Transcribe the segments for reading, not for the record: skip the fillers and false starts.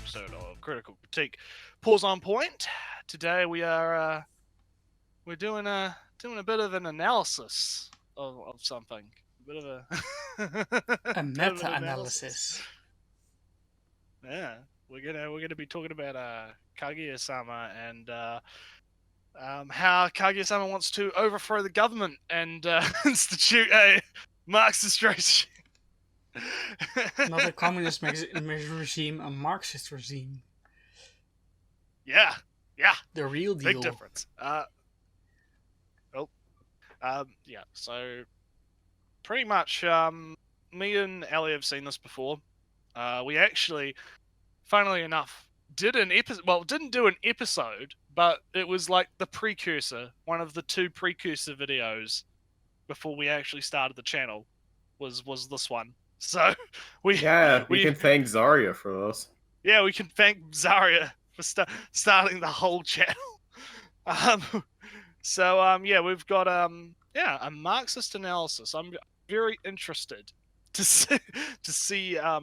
episode of Critical Critique. Pause on point. Today we are we're doing a bit of an analysis of something. A bit of a meta-analysis. Yeah, we're gonna be talking about Kaguya-sama and how Kaguya-sama wants to overthrow the government and institute a Marxist regime. Not a communist regime, a Marxist regime. Yeah. The real deal. Big difference. Yeah, so pretty much me and Ellie have seen this before. We actually, funnily enough, didn't do an episode, but it was like the precursor, one of the two precursor videos before we actually started the channel was this one. So we can thank Zarya for this. Yeah, we can thank Zarya for starting the whole channel. Yeah, we've got a Marxist analysis. I'm very interested to see a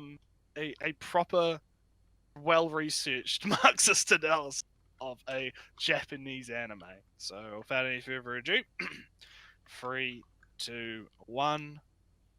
proper, well-researched Marxist analysis of a Japanese anime. So without any further ado, 3, 2, 1.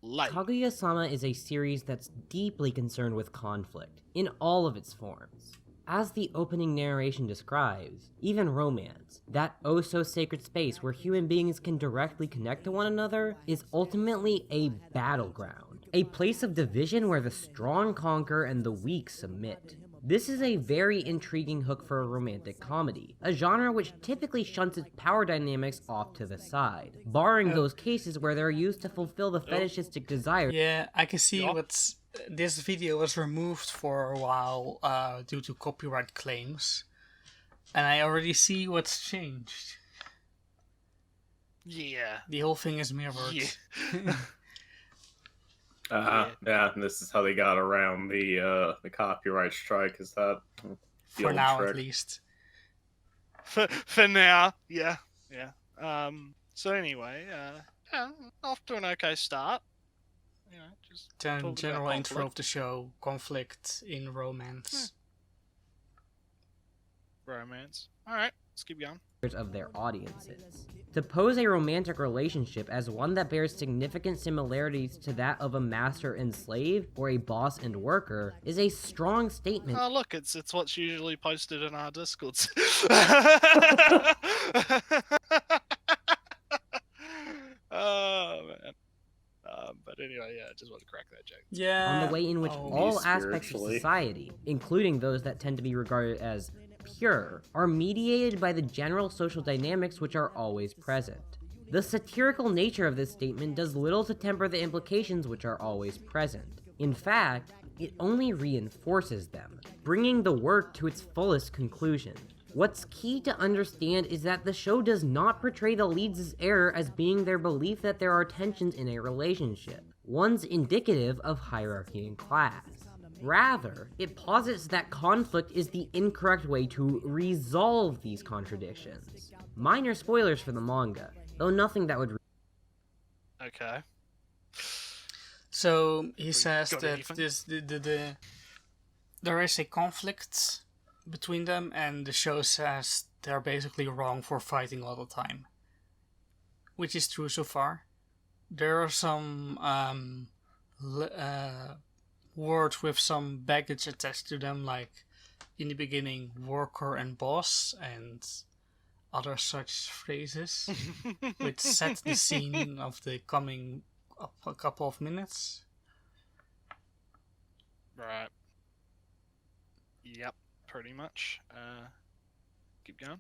Kaguya-sama is a series that's deeply concerned with conflict, in all of its forms. As the opening narration describes, even romance, that oh-so-sacred space where human beings can directly connect to one another, is ultimately a battleground. A place of division where the strong conquer and the weak submit. This is a very intriguing hook for a romantic comedy, a genre which typically shunts its power dynamics off to the side, barring those cases where they're used to fulfill the fetishistic desire. Yeah, I can see what's... This video was removed for a while due to copyright claims, and I already see what's changed. Yeah. The whole thing is mirrored. Yeah. Yeah, and this is how they got around the copyright strike. Is that for now trick? At least? For now, yeah. So anyway, off to an okay start. You know, just general intro of the show: conflict in romance. Romance. All right, let's keep going. Of their audiences. To pose a romantic relationship as one that bears significant similarities to that of a master and slave, or a boss and worker, is a strong statement. Oh look, it's what's usually posted in our Discords. Oh man. But anyway, yeah, I just want to crack that joke. Yeah. On the way in which all aspects of society, including those that tend to be regarded as pure, are mediated by the general social dynamics which are always present. The satirical nature of this statement does little to temper the implications which are always present. In fact, it only reinforces them, bringing the work to its fullest conclusion. What's key to understand is that the show does not portray the leads' error as being their belief that there are tensions in a relationship, ones indicative of hierarchy and class. Rather, it posits that conflict is the incorrect way to resolve these contradictions. Minor spoilers for the manga, though nothing that would... Okay. So, he says that there is a conflict between them, and the show says they're basically wrong for fighting all the time. Which is true so far. There are some words with some baggage attached to them, like in the beginning, worker and boss, and other such phrases, which set the scene of the coming a couple of minutes. Right. Yep, pretty much. Keep going.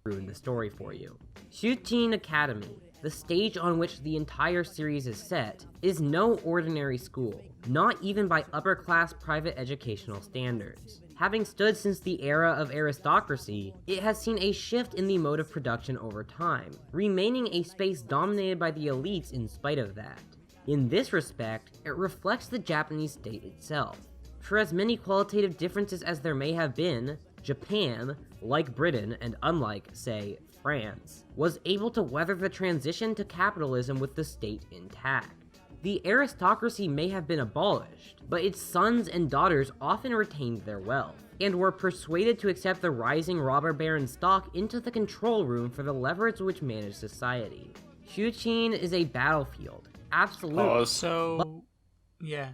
Ruin the story for you. Shutin Academy, the stage on which the entire series is set, is no ordinary school, not even by upper-class private educational standards. Having stood since the era of aristocracy, it has seen a shift in the mode of production over time, remaining a space dominated by the elites in spite of that. In this respect, it reflects the Japanese state itself. For as many qualitative differences as there may have been, Japan, like Britain and unlike, say, France, was able to weather the transition to capitalism with the state intact. The aristocracy may have been abolished, but its sons and daughters often retained their wealth, and were persuaded to accept the rising robber baron stock into the control room for the leverage which managed society. Shuqin is a battlefield, absolutely. So, yeah.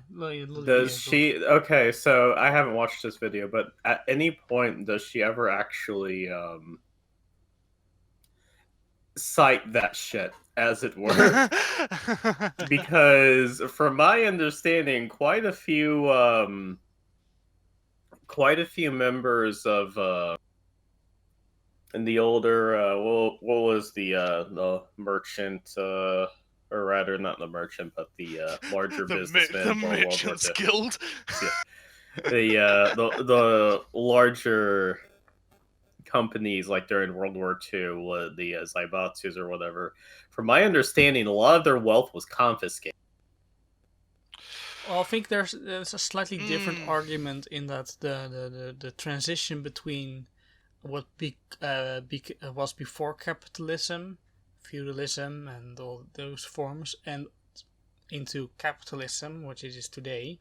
Does she... Okay, so I haven't watched this video, but at any point does she ever actually cite that shit, as it were? Because from my understanding, quite a few members of in the older what was the merchant, or rather not the merchant, but the larger businessman, the Merchants Guild. Yeah. The larger companies, like during World War II, the Zaibatsus or whatever. From my understanding, a lot of their wealth was confiscated. Well, I think there's a slightly different argument in that the transition between what was before capitalism, feudalism, and all those forms, and into capitalism, which it is today.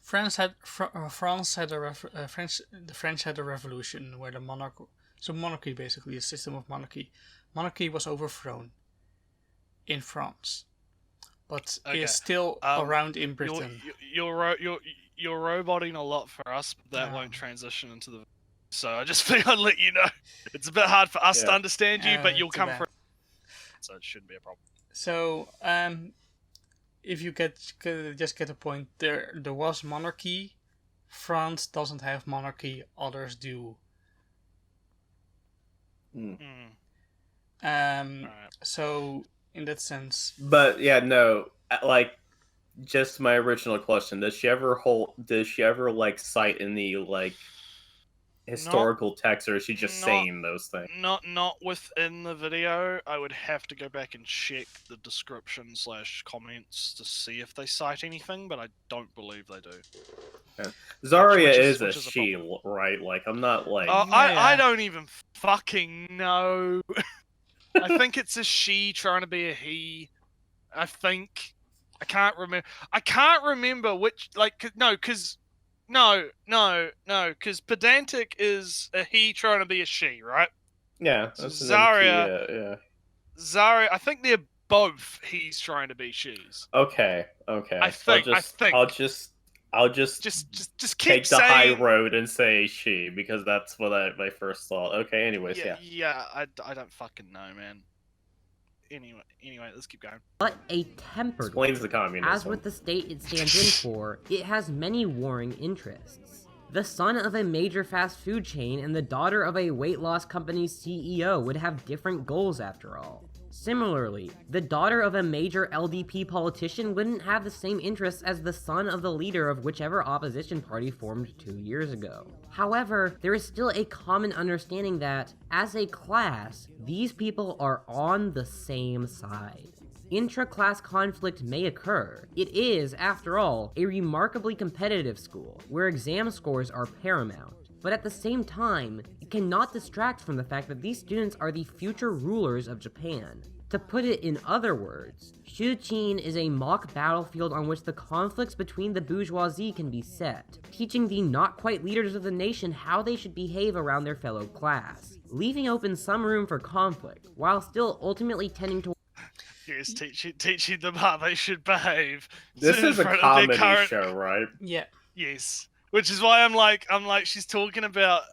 The French had a revolution where the monarchy, basically a system of monarchy was overthrown in France, but is still around in Britain. You're roboting a lot for us, but that won't transition into the. So I just think I'd let you know. It's a bit hard for us to understand you, but you'll come through. So it shouldn't be a problem. So if you just get a point, there was monarchy. France doesn't have monarchy, others do. So in that sense, but yeah, no, like, just my original question: Does she ever like cite any like historical text, or is she just saying those things? Not within the video. I would have to go back and check the description / comments to see if they cite anything, but I don't believe they do. Yeah. Zarya is a she, right? Like, I'm not like... I don't even fucking know. I think it's a she trying to be a he. I think. I can't remember which, like, no, because pedantic is a he trying to be a she, right? Yeah. So Zarya, Zarya, I think they're both he's trying to be she's. Okay. I think. I'll just keep take the saying... high road and say she, because that's what my first thought. Okay, anyways, yeah. I don't fucking know, man. Anyway, let's keep going. But a tempered explains the communism. As with the state it stands in for, it has many warring interests. The son of a major fast food chain and the daughter of a weight loss company's CEO would have different goals after all. Similarly, the daughter of a major LDP politician wouldn't have the same interests as the son of the leader of whichever opposition party formed 2 years ago. However, there is still a common understanding that, as a class, these people are on the same side. Intra-class conflict may occur. It is, after all, a remarkably competitive school, where exam scores are paramount. But at the same time, it cannot distract from the fact that these students are the future rulers of Japan. To put it in other words, Shuqin is a mock battlefield on which the conflicts between the bourgeoisie can be set, teaching the not-quite leaders of the nation how they should behave around their fellow class, leaving open some room for conflict, while still ultimately tending to... Yes, teaching them how they should behave. This is a comedy show, right? Yeah. Yes. Which is why I'm like, she's talking about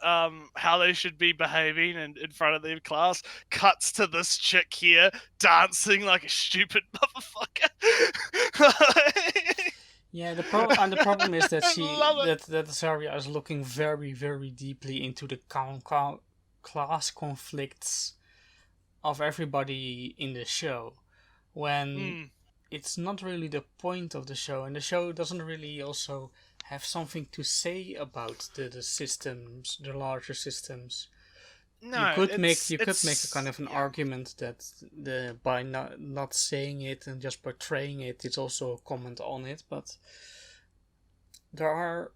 how they should be behaving in front of their class. Cuts to this chick here dancing like a stupid motherfucker. Yeah, the problem is that that Zarya is looking very, very deeply into the class conflicts of everybody in the show, when it's not really the point of the show, and the show doesn't really also have something to say about the systems, the larger systems. No, you could make a kind of an argument that by not saying it and just portraying it, it's also a comment on it. But there are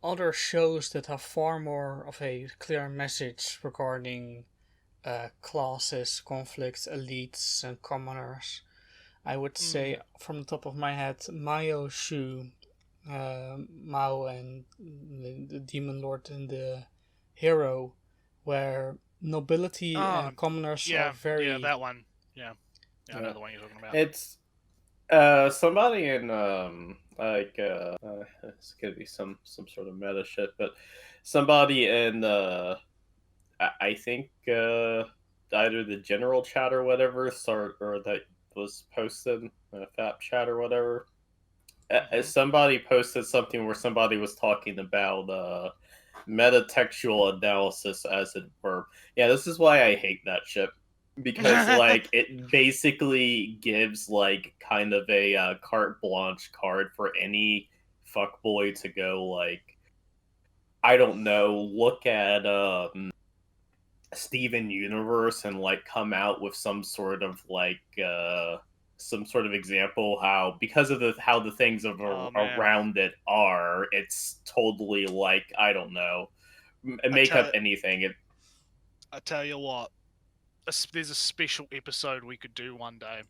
other shows that have far more of a clear message regarding classes, conflicts, elites, and commoners. I would say from the top of my head, Mao Shu, Mao and the Demon Lord and the Hero, where nobility and commoners are very... Yeah, that one. Yeah. I know the one you're talking about. It's somebody in it's gonna be some sort of meta shit, but somebody in I think either the general chat or whatever or that was posted FAP chat or whatever. Somebody posted something where somebody was talking about metatextual analysis, as it were. Yeah, this is why I hate that shit, because like it basically gives like kind of a carte blanche card for any fuckboy to go like, I don't know, look at Steven Universe and like come out with some sort of like some sort of example how, because of how the things around it are, it's totally like, I don't know, make up anything. I tell you what, there's a special episode we could do one day.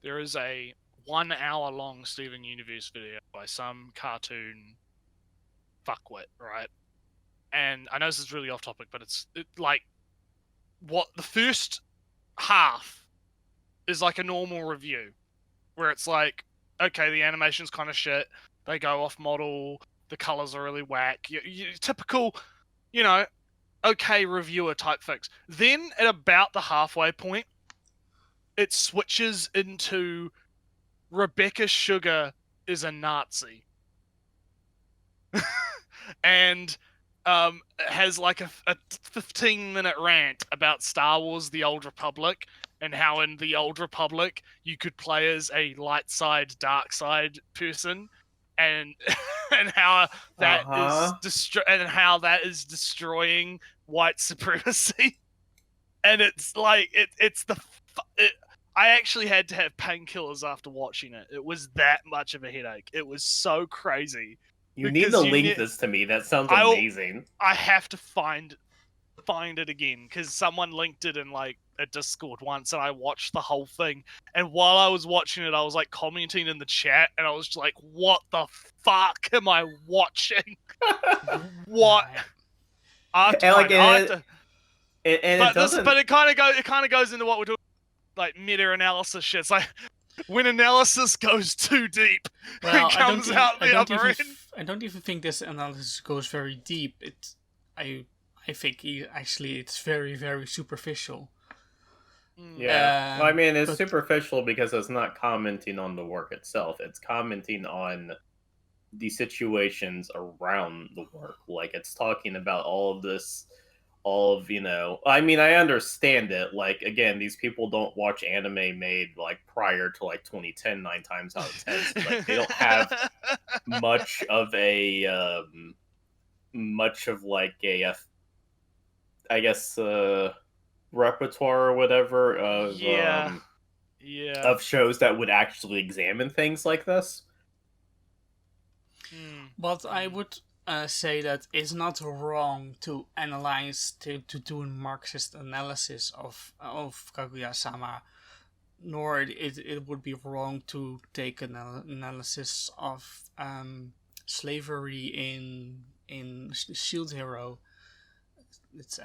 There is a 1 hour long Steven Universe video by some cartoon fuckwit, right? And I know this is really off topic, but it's like, what the first half is like a normal review, where it's like, okay, the animation's kind of shit, they go off model, the colors are really whack, typical, okay reviewer type fix. Then at about the halfway point, it switches into Rebecca Sugar is a Nazi. And has like a 15-minute rant about Star Wars The Old Republic, and how in The Old Republic you could play as a light side, dark side person, and and how that is destroying white supremacy. And it's like I actually had to have painkillers after watching it. It was that much of a headache. It was so crazy. You need to link this to me. That sounds amazing. I have to find it again, because someone linked it in like a Discord once, and I watched the whole thing. And while I was watching it, I was like commenting in the chat, and I was just like, "What the fuck am I watching? What?" But it kind of goes into what we're doing, like meta-analysis shit. It's like, when analysis goes too deep, it comes out the other end. I don't even think this analysis goes very deep. I think actually it's very, very superficial. Yeah, I mean, it's superficial because it's not commenting on the work itself. It's commenting on the situations around the work. Like, it's talking about all of this, I mean, I understand it. Like, again, these people don't watch anime made like prior to like 2010 9 times out of 10. So, like, they don't have much of like a I guess repertoire or whatever of of shows that would actually examine things like this. But I would say that it's not wrong to analyze, to do a Marxist analysis of Kaguya-sama, nor it would be wrong to take an analysis of slavery in Shield Hero. It's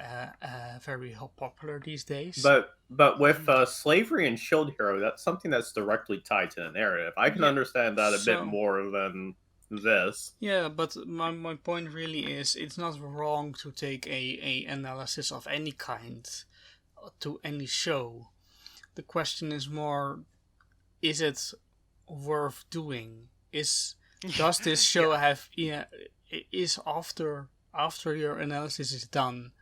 very popular these days. But with slavery and Shield Hero, that's something that's directly tied to the narrative. I can understand that a bit more than this. Yeah, but my point really is, it's not wrong to take a analysis of any kind to any show. The question is more, is it worth doing? Does this show have is after your analysis is done,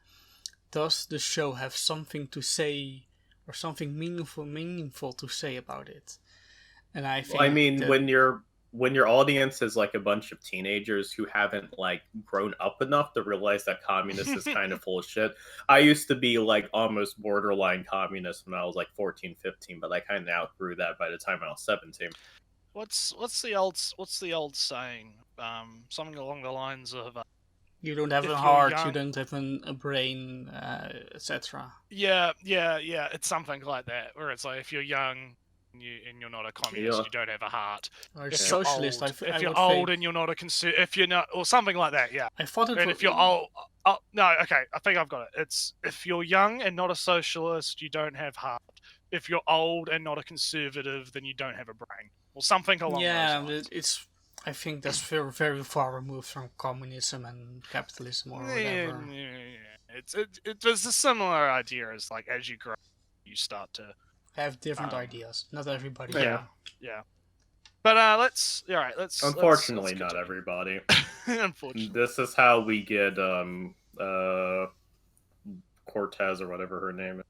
does the show have something to say or something meaningful to say about it? And I think, I mean, when your audience is like a bunch of teenagers who haven't like grown up enough to realize that communist is kind of full of shit. I used to be like almost borderline communist when I was like 14, 15, but I kind of outgrew that by the time I was 17. What's the old saying? Something along the lines of you don't have a heart, you don't have a brain, etc. Yeah. It's something like that, where it's like, if you're young, you're not a communist, you don't have a heart. Or If socialist, if you're old and you're not a if you're not, or something like that, yeah. I thought it And was... if you're old, no, okay, I think I've got it. It's if you're young and not a socialist, you don't have heart. If you're old and not a conservative, then you don't have a brain, or something along those lines. It's. I think that's very, very far removed from communism and capitalism or whatever. It's a similar idea as like as you grow, you start to have different ideas. Not everybody. Yeah. But let's. Unfortunately, let's not everybody. Unfortunately, this is how we get Cortez or whatever her name is.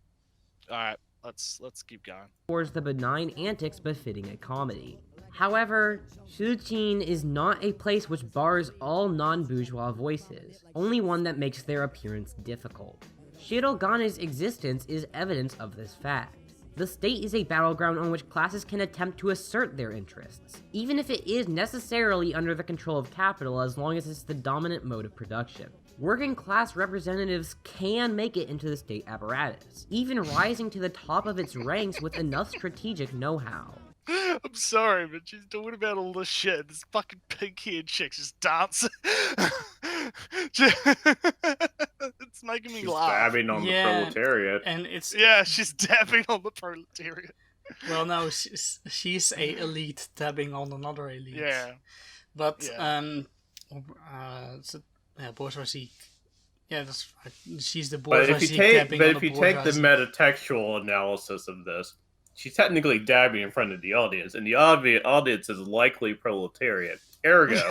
All right, let's keep going. Towards the benign antics befitting a comedy. However, Shuqin is not a place which bars all non-bourgeois voices, only one that makes their appearance difficult. Shirogana's existence is evidence of this fact. The state is a battleground on which classes can attempt to assert their interests, even if it is necessarily under the control of capital as long as it's the dominant mode of production. Working class representatives can make it into the state apparatus, even rising to the top of its ranks with enough strategic know-how. I'm sorry, but she's talking about all this shit. This fucking pink-haired chick just dancing. It's making me laugh. Dabbing on the proletariat. And it's she's dabbing on the proletariat. Well, no, she's a elite dabbing on another elite. Yeah. But bourgeoisie. Yeah, that's right. She's the bourgeoisie dabbing on the bourgeoisie. But if you take the metatextual analysis of this, she's technically dabbing in front of the audience, and the audience is likely proletariat. Ergo,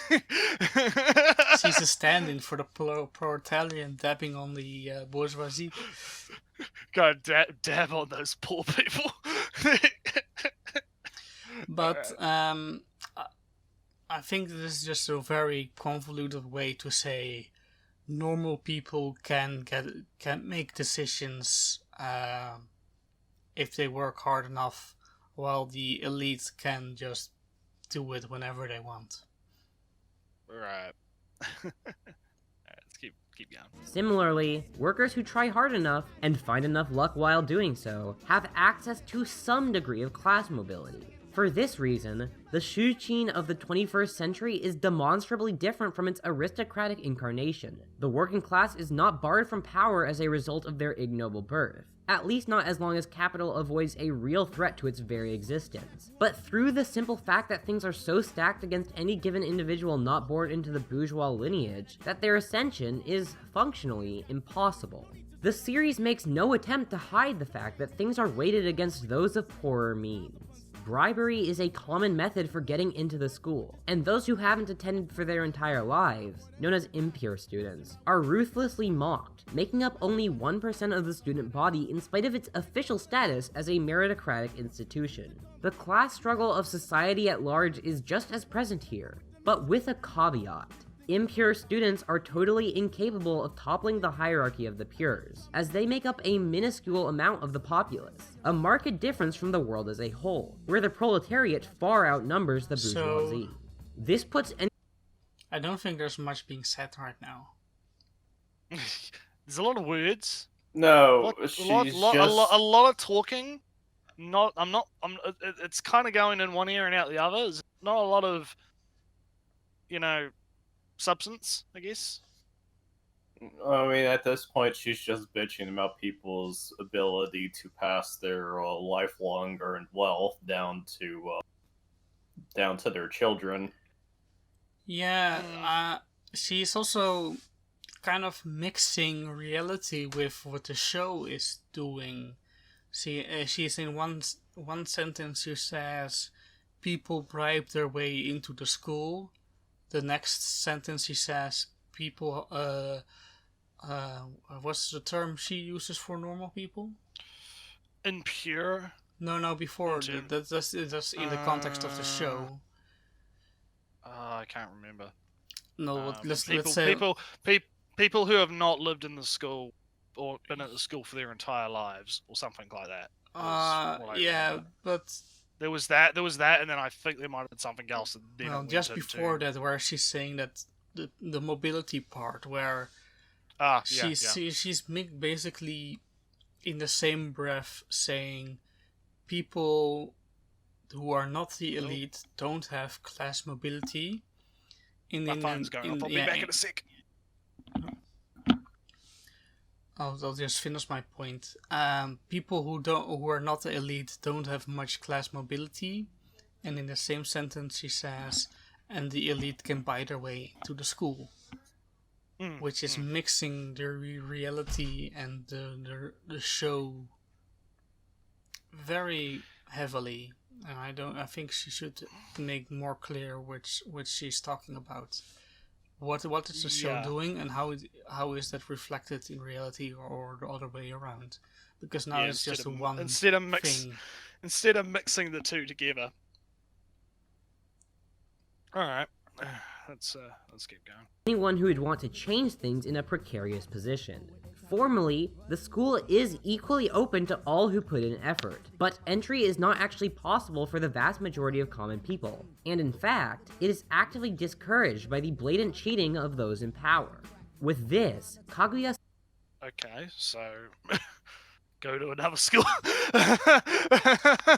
she's a stand-in for the proletariat dabbing on the bourgeoisie. Gotta dab on those poor people. But I think this is just a very convoluted way to say normal people can make decisions if they work hard enough, while the elite can just do it whenever they want. Right. Let's keep going. Similarly, workers who try hard enough and find enough luck while doing so have access to some degree of class mobility. For this reason, the Shuqin of the 21st century is demonstrably different from its aristocratic incarnation. The working class is not barred from power as a result of their ignoble birth, at least not as long as capital avoids a real threat to its very existence, but through the simple fact that things are so stacked against any given individual not born into the bourgeois lineage that their ascension is functionally impossible. The series makes no attempt to hide the fact that things are weighted against those of poorer means. Bribery is a common method for getting into the school, and those who haven't attended for their entire lives, known as impure students, are ruthlessly mocked, making up only 1% of the student body in spite of its official status as a meritocratic institution. The class struggle of society at large is just as present here, but with a caveat. Impure students are totally incapable of toppling the hierarchy of the pures, as they make up a minuscule amount of the populace, a marked difference from the world as a whole, where the proletariat far outnumbers the bourgeoisie. This puts I don't think there's much being said right now. There's a lot of words. No, a lot of talking. It's kind of going in one ear and out the other. There's not a lot of, substance, I guess. I mean, at this point, she's just bitching about people's ability to pass their lifelong earned wealth down to their children. Yeah, she's also kind of mixing reality with what the show is doing. She's in one sentence. She says people bribe their way into the school. The next sentence she says people what's the term she uses for normal people? Impure? No, before that's in the context of the show. I can't remember. No, let's say people who have not lived in the school or been at the school for their entire lives or something like that. But There was that, and then I think there might have been something else. Just before that, where she's saying that the mobility part, where she's basically in the same breath saying people who are not the elite don't have class mobility. My phone's going off. I'll be back in a sec. I'll just finish my point. People who are not the elite don't have much class mobility, and in the same sentence she says, and the elite can buy their way to the school, which is mixing the reality and the show very heavily. And I think she should make more clear which she's talking about. What is the show doing, and how is that reflected in reality, or the other way around? Because now it's just one thing. Instead of mixing the two together. All right, let's keep going. Anyone who would want to change things in a precarious position. Formally, the school is equally open to all who put in effort, but entry is not actually possible for the vast majority of common people, and in fact, it is actively discouraged by the blatant cheating of those in power. With this, Kaguya... Okay, so... go to another school.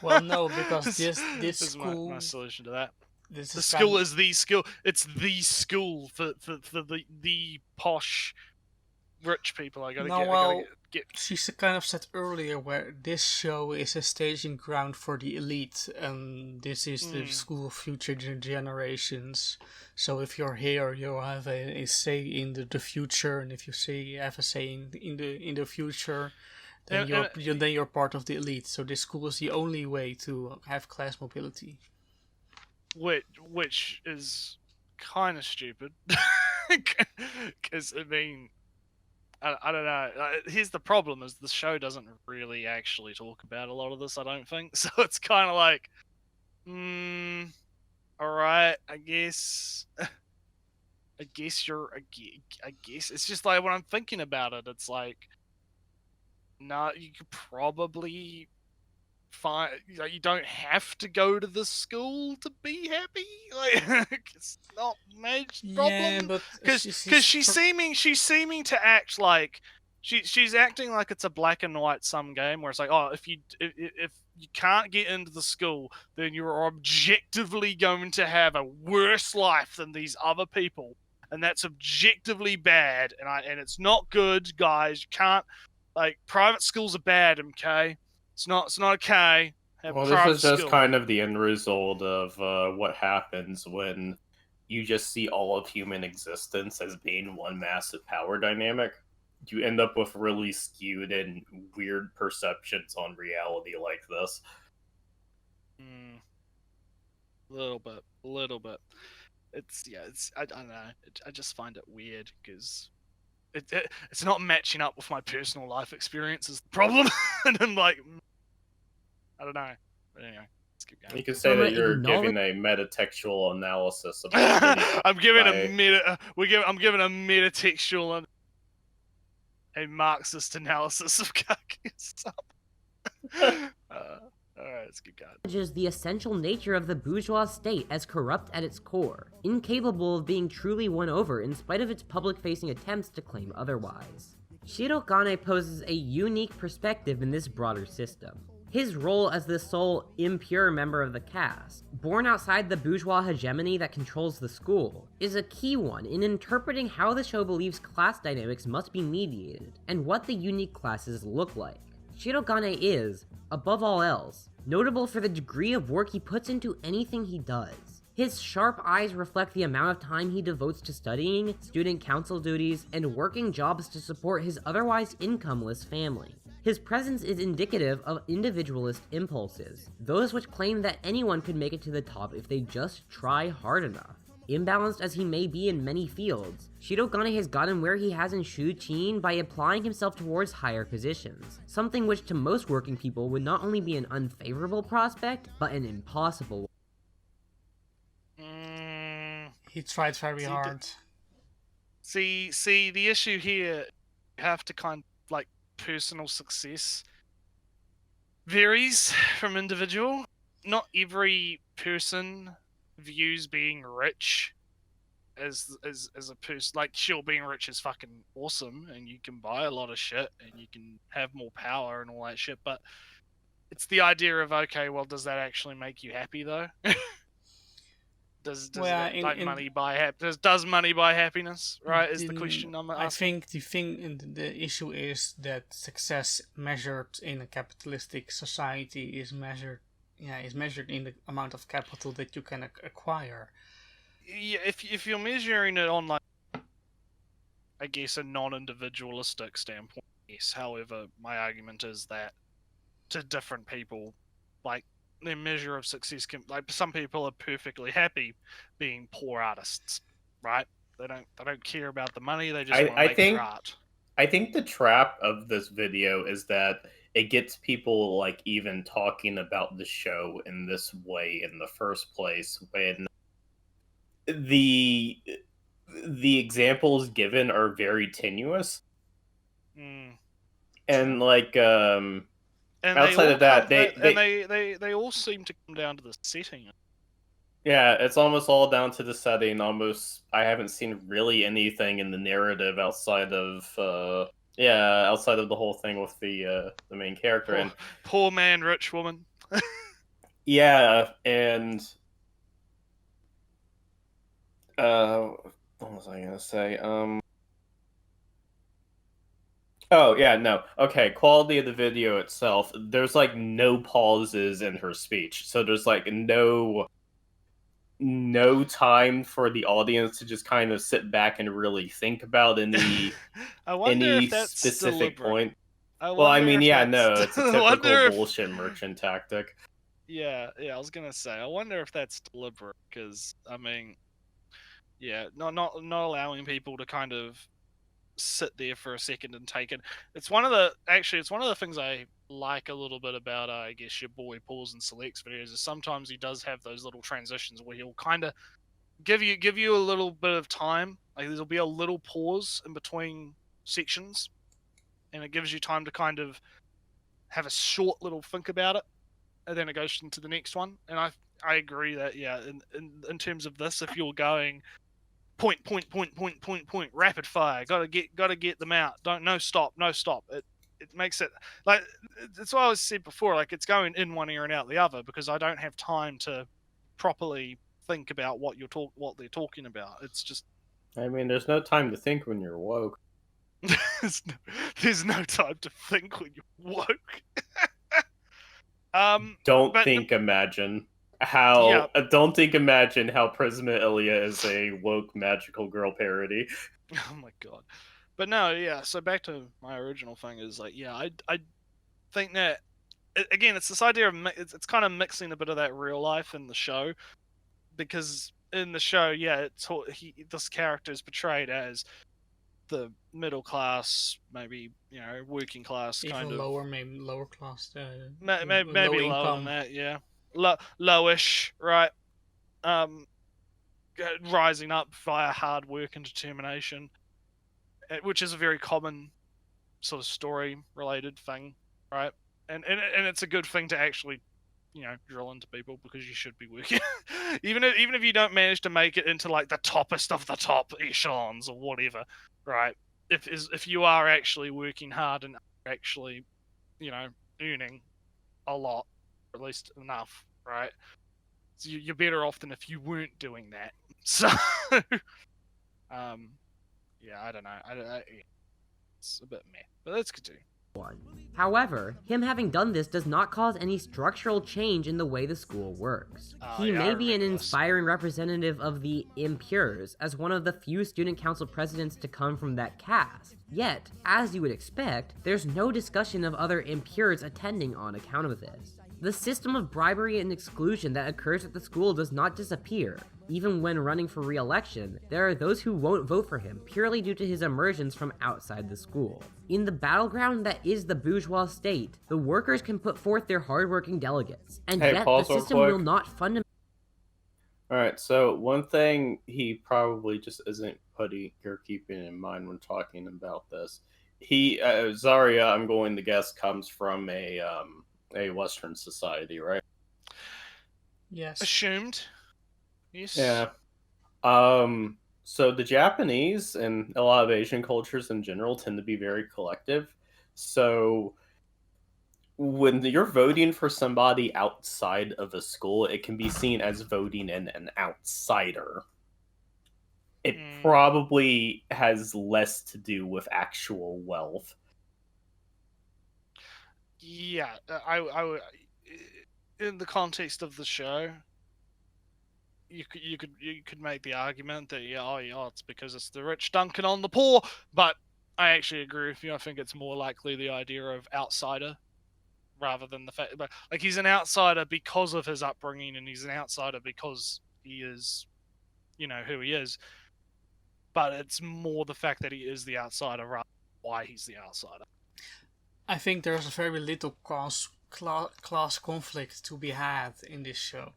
Well, no, because this school... is my solution to that. The school is the school. It's the school for the posh... rich people. I gotta get. She kind of said earlier where this show is a staging ground for the elite, and this is the school of future generations. So if you're here, you'll have a say in the future, and if you have a say in the future, then you're part of the elite. So this school is the only way to have class mobility. Which is kind of stupid, because I mean. I don't know. Here's the problem: is the show doesn't really actually talk about a lot of this. I don't think so. It's kind of like, all right, I guess. I guess it's just like when I'm thinking about it, it's like, no, you could probably find. You don't have to go to the school to be happy. Like it's not a major problem. Yeah, but because she's seeming to act like she's acting like it's a black and white sum game where it's like, oh, if you can't get into the school, then you're objectively going to have a worse life than these other people, and that's objectively bad, and it's not good, guys. You can't, like, private schools are bad, okay? It's not okay. Well, this is just kind of the end result of what happens when you just see all of human existence as being one massive power dynamic. You end up with really skewed and weird perceptions on reality like this. Little bit. I don't know. I just find it weird because it's not matching up with my personal life experience is the problem. And I'm like, I don't know. But anyway, let's keep going. You can say that you're giving a metatextual analysis of the I'm giving a metatextual a Marxist analysis of Kaguya-sama. Alright, let's keep going. Is the essential nature of the bourgeois state as corrupt at its core, incapable of being truly won over in spite of its public-facing attempts to claim otherwise. Shirogane poses a unique perspective in this broader system. His role as the sole impure member of the caste, born outside the bourgeois hegemony that controls the school, is a key one in interpreting how the show believes class dynamics must be mediated, and what the unique classes look like. Shirogane is, above all else, notable for the degree of work he puts into anything he does. His sharp eyes reflect the amount of time he devotes to studying, student council duties, and working jobs to support his otherwise incomeless family. His presence is indicative of individualist impulses, those which claim that anyone could make it to the top if they just try hard enough. Imbalanced as he may be in many fields, Shirogane has gotten where he has in Shuchin by applying himself towards higher positions, something which to most working people would not only be an unfavorable prospect, but an impossible one. He tried very hard. See, the issue here, you have to kind of, like, personal success varies from individual. Not every person views being rich as a person. Like, sure, being rich is fucking awesome and you can buy a lot of shit and you can have more power and all that shit, but it's the idea of, okay, well, does that actually make you happy though? Does money buy does money buy happiness? Right, is the question I'm asking. I think the issue is that success measured in a capitalistic society is measured in the amount of capital that you can acquire. Yeah, if you're measuring it on, like, I guess, a non-individualistic standpoint, yes. However, my argument is that to different people, like, their measure of success can, like, some people are perfectly happy being poor artists, right? They don't care about the money. They just want to make their art. I think the trap of this video is that it gets people, like, even talking about the show in this way in the first place, when the examples given are very tenuous. And like and outside of that, they all seem to come down to the setting. Yeah, it's almost all down to the setting. Almost, I haven't seen really anything in the narrative outside of outside of the whole thing with the main character. Poor man, rich woman. Yeah, and what was I gonna say? Oh, yeah, no. Okay, quality of the video itself. There's, like, no pauses in her speech. So there's, like, no time for the audience to just kind of sit back and really think about any specific point. Well, I mean, yeah, no, it's a typical bullshit merchant tactic. Yeah, I was gonna say, I wonder if that's deliberate, because, I mean, yeah, not allowing people to kind of sit there for a second and take it. It's one of the things I like a little bit about, I guess, your boy Pause and Selects videos, is sometimes he does have those little transitions where he'll kind of give you a little bit of time. Like, there'll be a little pause in between sections, and it gives you time to kind of have a short little think about it, and then it goes into the next one. And I agree that, yeah, in terms of this, if you're going point, rapid fire, gotta get them out, no stop. It makes it, like, that's what I was said before, like, it's going in one ear and out the other, because I don't have time to properly think about what they're talking about. It's just, I mean, there's no time to think when you're woke. there's no time to think when you're woke. Imagine how don't think imagine how Prisma Ilya is a woke magical girl parody. Oh my god. But no, yeah, so back to my original thing is, like, yeah, I think that, again, it's this idea of it's kind of mixing a bit of that real life in the show, because in the show, yeah, this character is portrayed as the middle class, maybe, working class, even kind of lower, maybe lower class, maybe low lower income. than that, yeah, lowish, right? Rising up via hard work and determination, which is a very common sort of story related thing, right? And it's a good thing to actually, drill into people, because you should be working, even if you don't manage to make it into, like, the toppest of the top echelons or whatever, right? If you are actually working hard and actually, earning a lot, or at least enough, right? So you're better off than if you weren't doing that. So, yeah, I don't know. It's a bit meh, but let's continue. However, him having done this does not cause any structural change in the way the school works. He may be an inspiring representative of the impures, as one of the few student council presidents to come from that caste. Yet, as you would expect, there's no discussion of other impures attending on account of this. The system of bribery and exclusion that occurs at the school does not disappear. Even when running for re-election, there are those who won't vote for him purely due to his emergence from outside the school. In the battleground that is the bourgeois state, the workers can put forth their hardworking delegates, and yet the system will not fundamentally... Alright, so one thing he probably just isn't keeping in mind when talking about this, Zarya, I'm going to guess, comes from a Western society, right? Yes. Assumed. Yes. Yeah. So the Japanese and a lot of Asian cultures in general tend to be very collective. So when you're voting for somebody outside of a school, it can be seen as voting in an outsider. It probably has less to do with actual wealth. Yeah, I in the context of the show, you could make the argument that it's because it's the rich dunking on the poor, but I actually agree with you. I think it's more likely the idea of outsider rather than the fact, but like he's an outsider because of his upbringing, and he's an outsider because he is, who he is. But it's more the fact that he is the outsider rather than why he's the outsider. I think there's very little class conflict to be had in this show.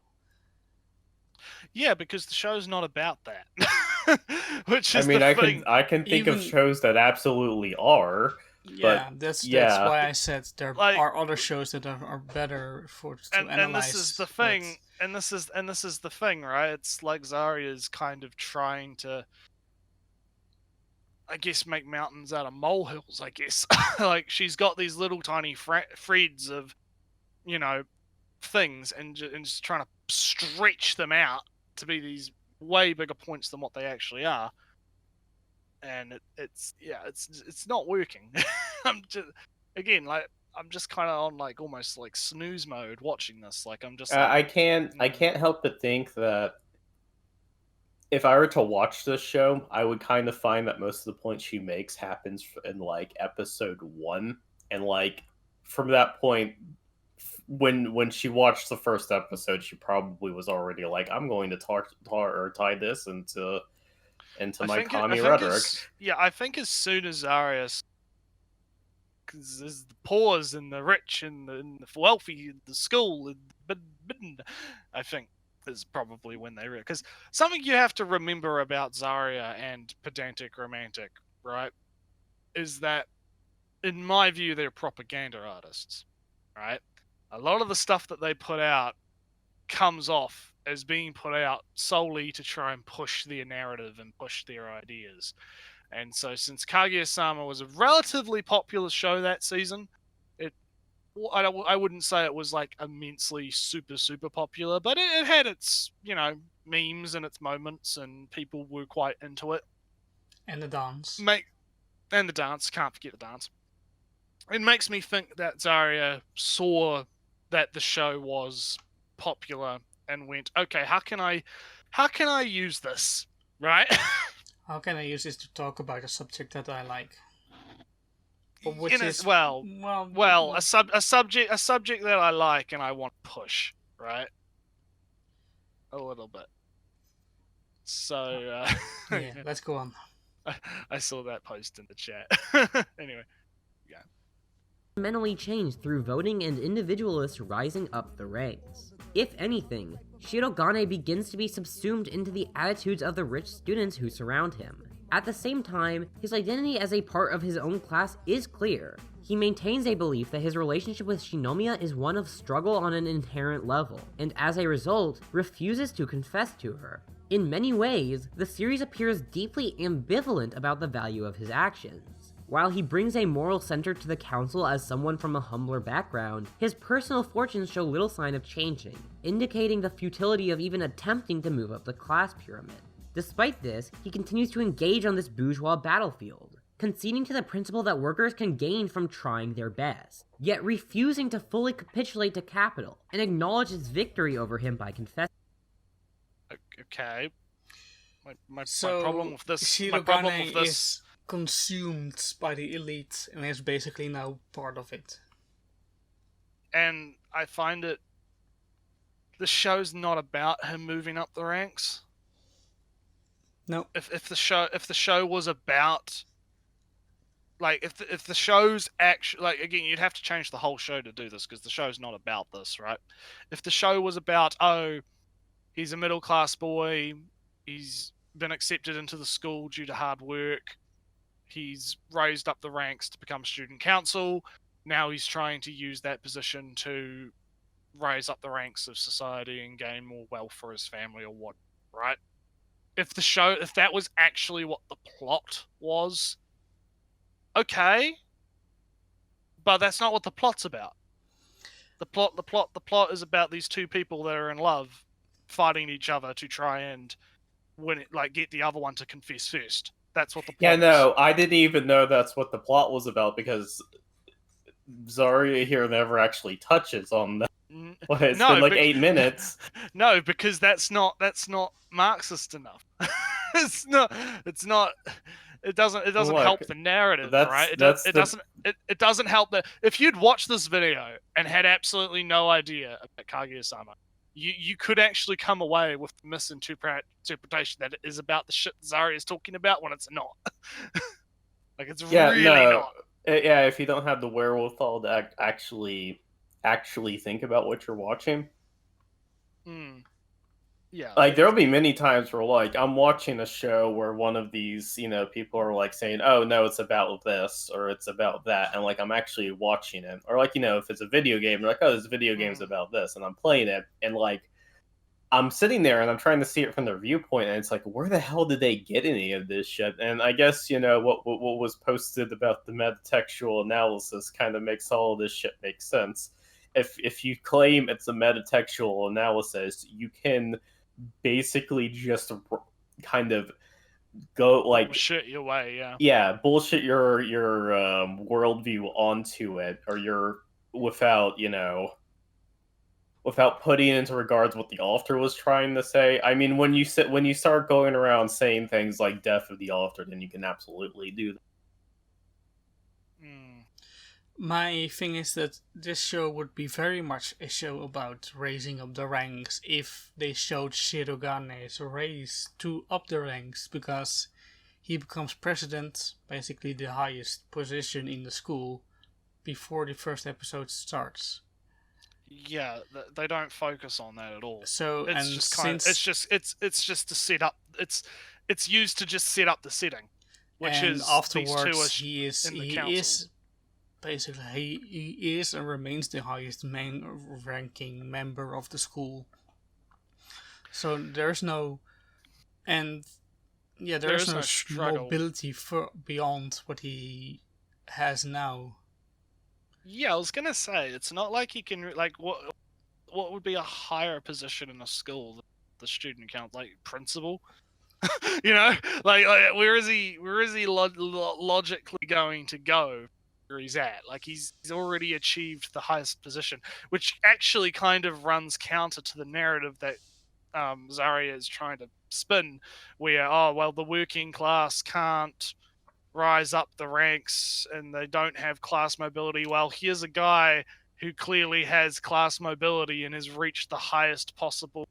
Yeah, because the show's not about that. Which is I can think of shows that absolutely are. Yeah, that's why I said there are other shows that are better to analyze. And this is the thing. And this is the thing, right? It's like Zarya's kind of trying to, I guess, make mountains out of molehills, I guess. Like, she's got these little tiny threads of, things, and just trying to stretch them out to be these way bigger points than what they actually are. And it's not working. I'm just kind of on like almost like snooze mode watching this. Like, I'm just I can't help but think that if I were to watch this show, I would kind of find that most of the points she makes happens in like episode 1, and like from that point, when she watched the first episode, she probably was already like, I'm going to tie this into my commie rhetoric. I think as soon as Zarya, because there's the poor and the rich and the wealthy, the school, I think is probably when they because something you have to remember about Zarya and Pedantic Romantic, right, is that in my view they're propaganda artists, right? A lot of the stuff that they put out comes off as being put out solely to try and push their narrative and push their ideas. And so since Kaguya-sama was a relatively popular show that season, I wouldn't say it was like immensely super popular, but it had its, memes and its moments, and people were quite into it. And the dance. And the dance, can't forget the dance. It makes me think that Zarya saw that the show was popular and went, okay, how can I use this, right? How can I use this to talk about a subject that I like? A subject that I like and I want to push, right? A little bit. So yeah, let's go on. I saw that post in the chat. Anyway, yeah. Fundamentally changed through voting and individualists rising up the ranks. If anything, Shirogane begins to be subsumed into the attitudes of the rich students who surround him. At the same time, his identity as a part of his own class is clear. He maintains a belief that his relationship with Shinomiya is one of struggle on an inherent level, and as a result, refuses to confess to her. In many ways, the series appears deeply ambivalent about the value of his actions. While he brings a moral center to the council as someone from a humbler background, his personal fortunes show little sign of changing, indicating the futility of even attempting to move up the class pyramid. Despite this, he continues to engage on this bourgeois battlefield, conceding to the principle that workers can gain from trying their best, yet refusing to fully capitulate to capital, and acknowledge its victory over him by confessing. Okay. My problem with this... Shirogane is consumed by the elite and is basically now part of it. And I find it... The show's not about him moving up the ranks. No. If the show was about, like, if the show's actually, like, again, you'd have to change the whole show to do this because the show's not about this, right? If the show was about, he's a middle class boy, he's been accepted into the school due to hard work, he's raised up the ranks to become student council, now he's trying to use that position to raise up the ranks of society and gain more wealth for his family or what, right? If that was actually what the plot was, okay, but that's not what the plot's about. The plot is about these two people that are in love, fighting each other to try and win it, like get the other one to confess first. That's what the plot Yeah, is. no, I didn't even know that's what the plot was about because Zarya here never actually touches on that. Well, it's been like 8 minutes. No, because that's not Marxist enough. it's not. It doesn't Look, help the narrative, right? It doesn't help the. If you'd watched this video and had absolutely no idea about Kaguya-sama, you could actually come away with the misinterpretation that it is about the shit Zarya is talking about when it's not. Like it's really not. Yeah, if you don't have the wherewithal to actually think about what you're watching. Yeah. Like there'll be many times where like I'm watching a show where one of these, people are like saying, "Oh no, it's about this or it's about that," and like I'm actually watching it, or like if it's a video game, they're like, "Oh, this video game's about this," and I'm playing it, and like I'm sitting there and I'm trying to see it from their viewpoint, and it's like, where the hell did they get any of this shit? And I guess what was posted about the metatextual analysis kind of makes all of this shit make sense. If you claim it's a metatextual analysis, you can basically just kind of go like bullshit your way, bullshit your worldview onto it, or without putting into regards what the author was trying to say. I mean, when you start going around saying things like "death of the author," then you can absolutely do that. My thing is that this show would be very much a show about raising up the ranks if they showed Shirogane's raise up the ranks, because he becomes president, basically the highest position in the school, before the first episode starts. Yeah, they don't focus on that at all. So it's just to set up. It's used to just set up the setting, which is afterwards he is basically he is and remains the highest ranking member of the school. So there's no mobility beyond what he has now. Yeah, I was gonna say it's not like he can like what would be a higher position in a school than the student count, like principal. like where is he logically going to go? He's at like he's already achieved the highest position, which actually kind of runs counter to the narrative that Zarya is trying to spin, where the working class can't rise up the ranks and they don't have class mobility. Well, here's a guy who clearly has class mobility and has reached the highest possible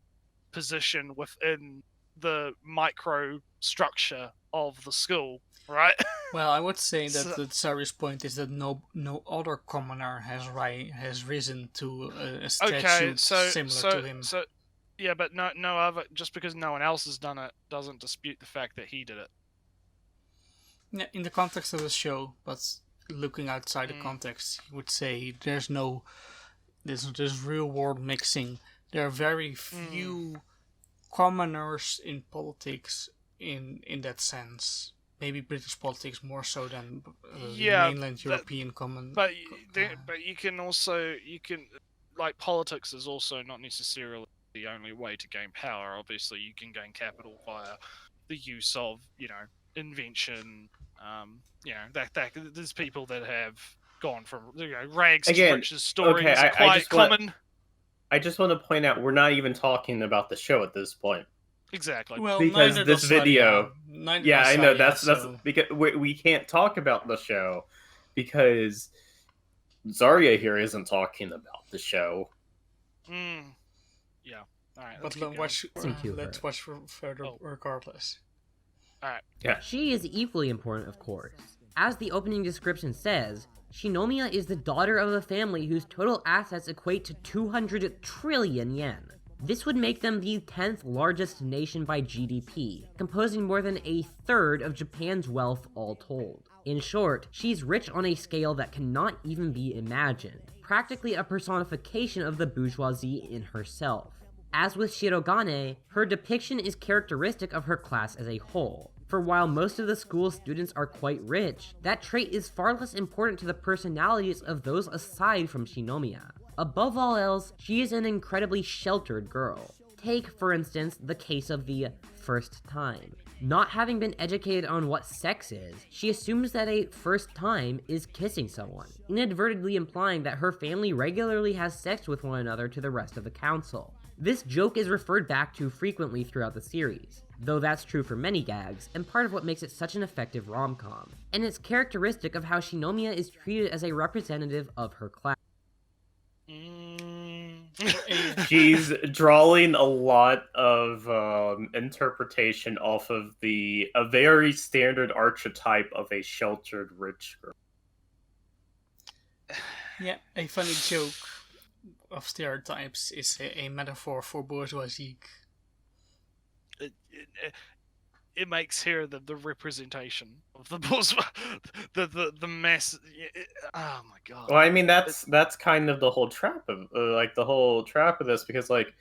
position within the micro structure of the school, right? Well, I would say that the Zarya's point is that no other commoner has risen to a statue similar to him. So yeah, but no other, just because no one else has done it doesn't dispute the fact that he did it. Yeah, in the context of the show, but looking outside the context, you would say there's real world mixing. There are very few commoners in politics in that sense. Maybe British politics more so than mainland European common. But you can like politics is also not necessarily the only way to gain power. Obviously, you can gain capital via the use of invention. There's people that have gone from rags to riches. Stories are quite common. I just want to point out we're not even talking about the show at this point. Exactly. Well, because this video, I know that's so. because we can't talk about the show because Zarya here isn't talking about the show. Yeah. All right. But let's watch further regardless. All right. Yeah. She is equally important, of course. As the opening description says, Shinomiya is the daughter of a family whose total assets equate to 200 trillion yen. This would make them the 10th largest nation by GDP, composing more than a third of Japan's wealth all told. In short, she's rich on a scale that cannot even be imagined, practically a personification of the bourgeoisie in herself. As with Shirogane, her depiction is characteristic of her class as a whole. For while most of the school's students are quite rich, that trait is far less important to the personalities of those aside from Shinomiya. Above all else, she is an incredibly sheltered girl. Take, for instance, the case of the first time. Not having been educated on what sex is, she assumes that a first time is kissing someone, inadvertently implying that her family regularly has sex with one another to the rest of the council. This joke is referred back to frequently throughout the series, though that's true for many gags, and part of what makes it such an effective rom-com. And it's characteristic of how Shinomiya is treated as a representative of her class. She's drawing a lot of interpretation off of a very standard archetype of a sheltered rich girl. Yeah, a funny joke of stereotypes is a metaphor for bourgeoisie. It makes her the representation of the bourgeois, the mass. Oh my god. Well, I mean that's kind of the whole trap of this, because like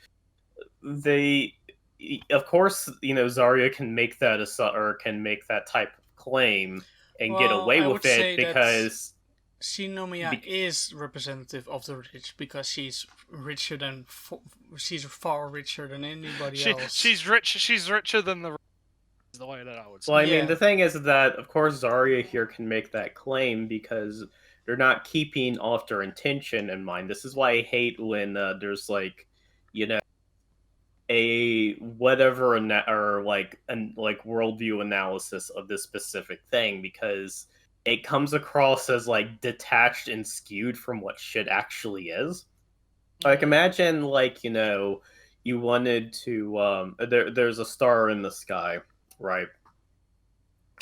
of course, Zarya can make that can make that type of claim and get away with it because Shinomiya is representative of the rich because she's far richer than anybody else. She's richer than the way that I would say. Well, I mean, the thing is that, of course, Zarya here can make that claim because they're not keeping off their intention in mind. This is why I hate when there's like, a whatever or like worldview analysis of this specific thing, because it comes across as like detached and skewed from what shit actually is. Like, imagine like you wanted to there's a star in the sky, right?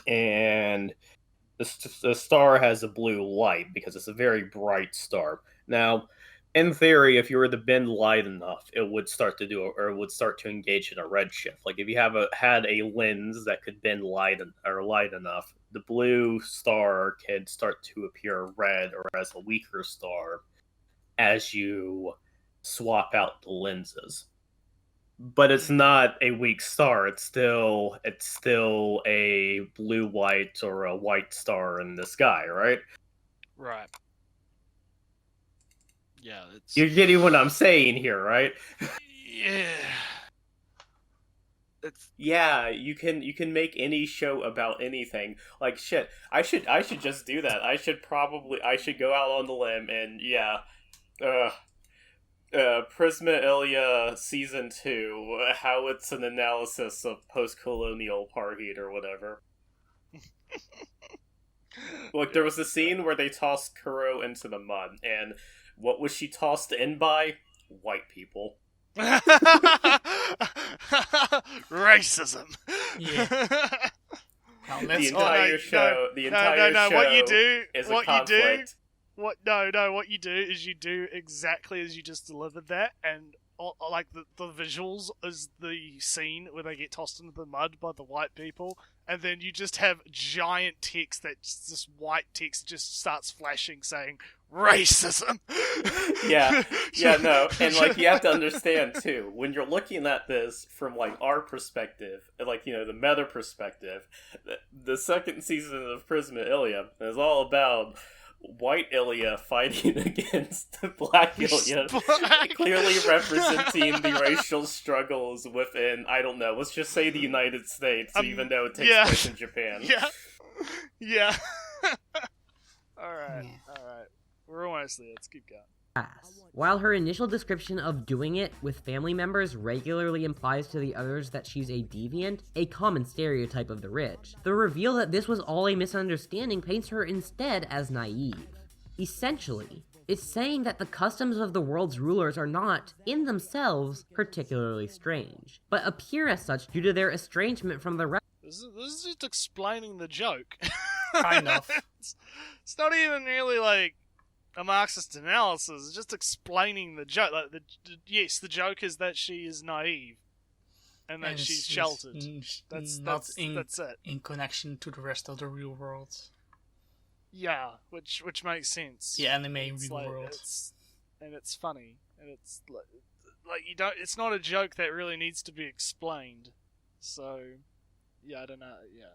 And the star has a blue light because it's a very bright star. Now, in theory, if you were to bend light enough, it would start to engage in a redshift. Like if you had a lens that could bend light enough, the blue star can start to appear red or as a weaker star as you swap out the lenses. But it's not a weak star. It's still a blue white or a white star in the sky, right? Right. Yeah, you're getting what I'm saying here, right? Yeah. You can make any show about anything. Like shit, I should just do that. I should go out on the limb and Prisma Ilia Season 2, how it's an analysis of post-colonial apartheid or whatever. Look, there was a scene where they tossed Kuro into the mud, and what was she tossed in by? White people. Racism. Yeah. The entire show what you do is a conflict. What you do is you do exactly as you just delivered that, and like the visuals is the scene where they get tossed into the mud by the white people, and then you just have giant text this white text just starts flashing saying racism. No, and like you have to understand too, when you're looking at this from like our perspective, like the meta perspective, the second season of Prisma Ilia is all about white Ilia fighting against black Ilia, clearly representing the racial struggles within, I don't know, let's just say the United States, even though it takes place in Japan. Yeah. Alright. We're almost there, let's keep going. While her initial description of doing it with family members regularly implies to the others that she's a deviant, a common stereotype of the rich, the reveal that this was all a misunderstanding paints her instead as naive. Essentially, it's saying that the customs of the world's rulers are not, in themselves, particularly strange, but appear as such due to their estrangement from the rest. This is just explaining the joke. Kind of. It's not even really like a Marxist analysis, is just explaining the joke. Like the joke is that she is naive, and that she's sheltered. That's it. In connection to the rest of the real world. Yeah, which makes sense. The anime real world. And it's funny, and it's like you don't. It's not a joke that really needs to be explained. So, yeah, I don't know. Yeah,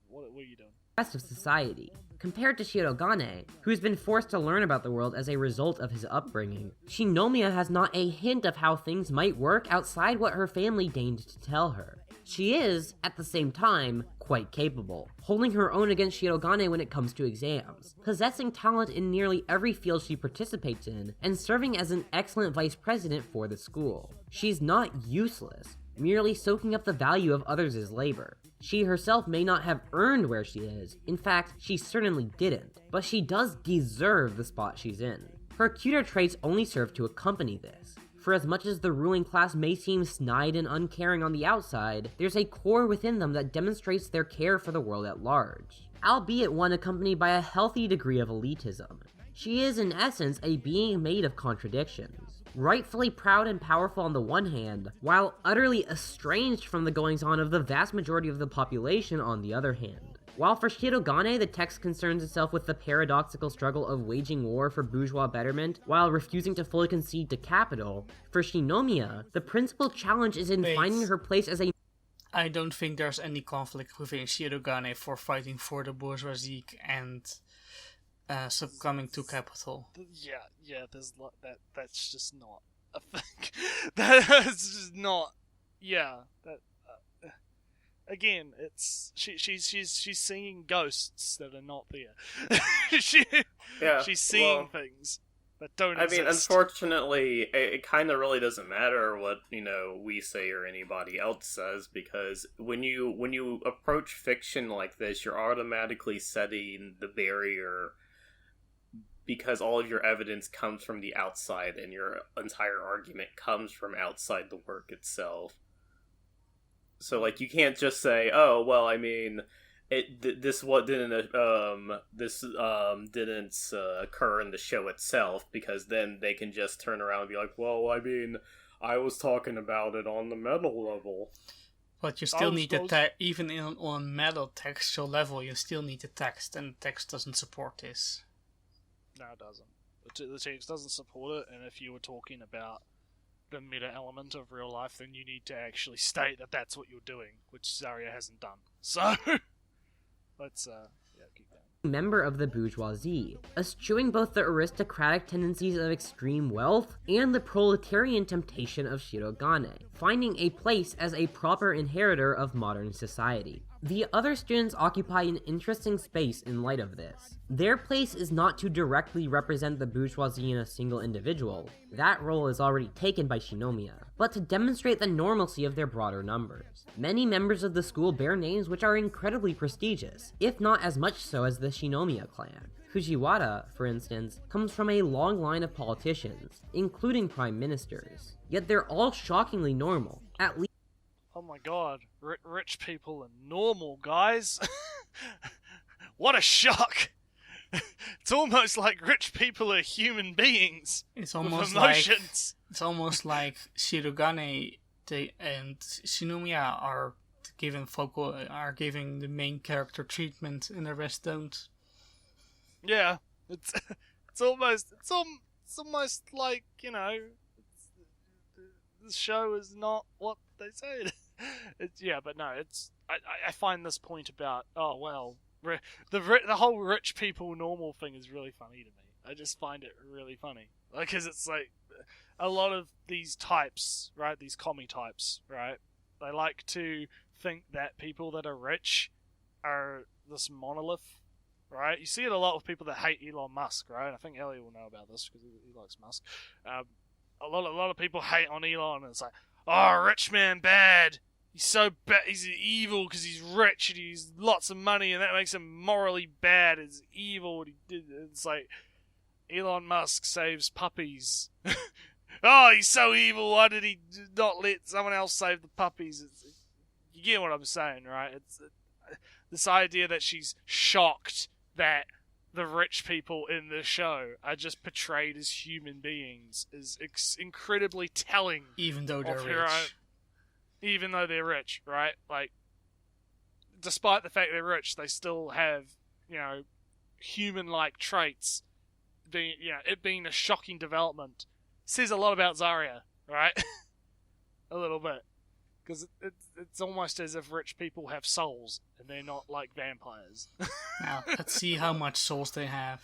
what are you doing? Rest of society. Compared to Shirogane, who's been forced to learn about the world as a result of his upbringing, Shinomiya has not a hint of how things might work outside what her family deigned to tell her. She is, at the same time, quite capable, holding her own against Shirogane when it comes to exams, possessing talent in nearly every field she participates in, and serving as an excellent vice president for the school. She's not useless, merely soaking up the value of others' labor. She herself may not have earned where she is, in fact, she certainly didn't, but she does deserve the spot she's in. Her cuter traits only serve to accompany this. For as much as the ruling class may seem snide and uncaring on the outside, there's a core within them that demonstrates their care for the world at large, albeit one accompanied by a healthy degree of elitism. She is, in essence, a being made of contradictions. Rightfully proud and powerful on the one hand, while utterly estranged from the goings-on of the vast majority of the population on the other hand. While for Shirogane, the text concerns itself with the paradoxical struggle of waging war for bourgeois betterment while refusing to fully concede to capital, for Shinomiya, the principal challenge is in finding her place as a... I don't think there's any conflict within Shirogane for fighting for the bourgeoisie and succumbing to capital. Yeah, there's that. That's just not a thing. That's just not. Yeah, that. Again, it's she's seeing ghosts that are not there. She's seeing things that don't exist. I mean, unfortunately, it kind of really doesn't matter what, we say or anybody else says, because when you approach fiction like this, you're automatically setting the barrier because all of your evidence comes from the outside and your entire argument comes from outside the work itself. So, you can't just say, "Oh, well, I mean, this didn't occur in the show itself," because then they can just turn around and be like, "Well, I mean, I was talking about it on the meta level." But you still need the text, even on meta textual level, you still need the text, and the text doesn't support this. No, it doesn't. The text doesn't support it, and if you were talking about the meta element of real life, then you need to actually state that that's what you're doing, which Zarya hasn't done. So, let's keep going. Member of the bourgeoisie, eschewing both the aristocratic tendencies of extreme wealth and the proletarian temptation of Shirogane, finding a place as a proper inheritor of modern society. The other students occupy an interesting space in light of this. Their place is not to directly represent the bourgeoisie in a single individual, that role is already taken by Shinomiya, but to demonstrate the normalcy of their broader numbers. Many members of the school bear names which are incredibly prestigious, if not as much so as the Shinomiya clan. Fujiwara, for instance, comes from a long line of politicians, including prime ministers, yet they're all shockingly normal, at least. Oh my god, rich people are normal, guys. What a shock. It's almost like rich people are human beings. It's almost with emotions. It's almost like Shirogane and Shinomiya are giving the main character treatment, and the rest don't. Yeah, it's almost like, the show is not what they say. But no, I find this point about, oh well, the whole rich people normal thing is really funny to me. I just find it really funny, because it's like a lot of these types, right? These commie types, right? They like to think that people that are rich are this monolith, right? You see it a lot with people that hate Elon Musk, right? I think Ellie will know about this because he likes Musk. A lot of people hate on Elon, and it's like, oh, rich man bad. He's so bad. He's evil because he's rich and he's lots of money, and that makes him morally bad. It's evil what he did. It's like Elon Musk saves puppies. Oh, he's so evil. Why did he not let someone else save the puppies? You get what I'm saying, right? It's this idea that she's shocked that the rich people in the show are just portrayed as human beings is incredibly telling. Even though they're rich. Even though they're rich, right? Like, despite the fact they're rich, they still have, human-like traits. It being a shocking development says a lot about Zarya, right? A little bit. Because it's almost as if rich people have souls and they're not like vampires. Now, let's see how much souls they have.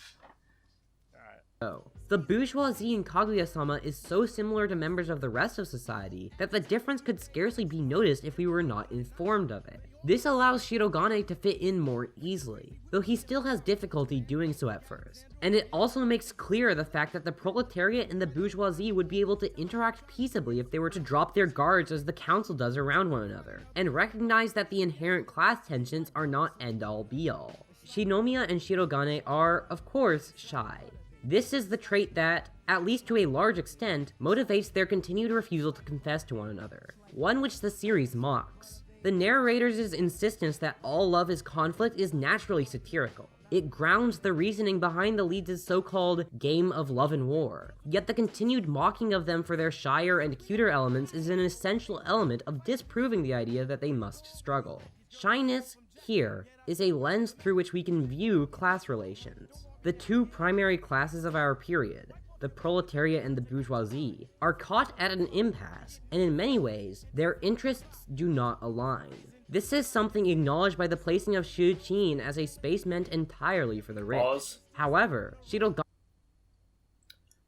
The bourgeoisie in Kaguya-sama is so similar to members of the rest of society that the difference could scarcely be noticed if we were not informed of it. This allows Shirogane to fit in more easily, though he still has difficulty doing so at first. And it also makes clear the fact that the proletariat and the bourgeoisie would be able to interact peaceably if they were to drop their guards as the council does around one another, and recognize that the inherent class tensions are not end-all be-all. Shinomiya and Shirogane are, of course, shy. This is the trait that, at least to a large extent, motivates their continued refusal to confess to one another, one which the series mocks. The narrator's insistence that all love is conflict is naturally satirical. It grounds the reasoning behind the leads' so-called game of love and war, yet the continued mocking of them for their shyer and cuter elements is an essential element of disproving the idea that they must struggle. Shyness, here, is a lens through which we can view class relations. The two primary classes of our period, the proletariat and the bourgeoisie, are caught at an impasse, and in many ways, their interests do not align. This is something acknowledged by the placing of Shuchin as a space meant entirely for the rich. Pause. However, Shirogane...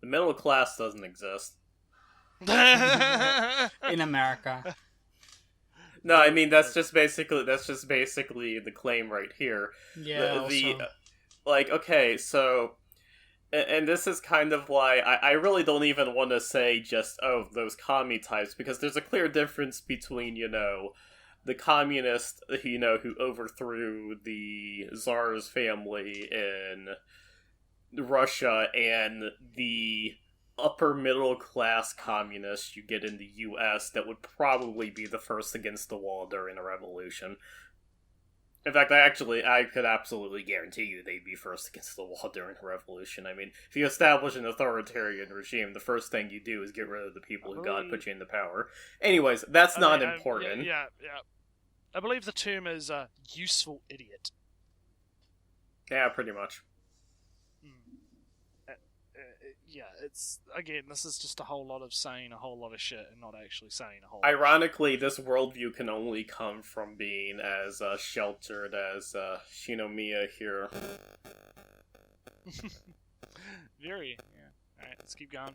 The middle class doesn't exist. In America. No, I mean that's just basically the claim right here. Yeah, Okay, so, and this is kind of why I really don't even want to say just, oh, those commie types, because there's a clear difference between, the communist, who overthrew the Tsar's family in Russia, and the upper middle class communists you get in the US that would probably be the first against the wall during a revolution. In fact, I could absolutely guarantee you they'd be first against the wall during a revolution. I mean, if you establish an authoritarian regime, the first thing you do is get rid of the people who God put you into power. Anyways, that's not important. Yeah. I believe the term is useful idiot. Yeah, pretty much. Yeah, it's, again, this is just a whole lot of saying a whole lot of shit and not actually saying a whole Ironically, this worldview can only come from being as sheltered as Shinomiya here. Very, yeah. Alright, let's keep going.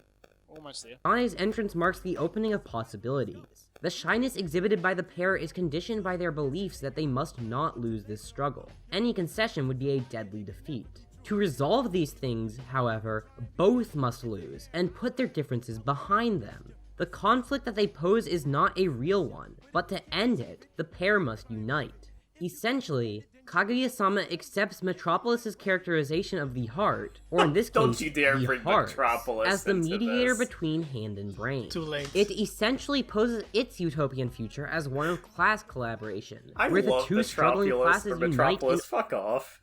Almost there. Ane's entrance marks the opening of possibilities. The shyness exhibited by the pair is conditioned by their beliefs that they must not lose this struggle. Any concession would be a deadly defeat. To resolve these things, however, both must lose, and put their differences behind them. The conflict that they pose is not a real one, but to end it, the pair must unite. Essentially, Kaguya-sama accepts Metropolis' characterization of the heart, or in this Don't case, you dare the bring heart, Metropolis as the into mediator this. between hand and brain. Too late. It essentially poses its utopian future as one of class collaboration, I where the love two struggling Metropolis classes for unite in Metropolis. Fuck off.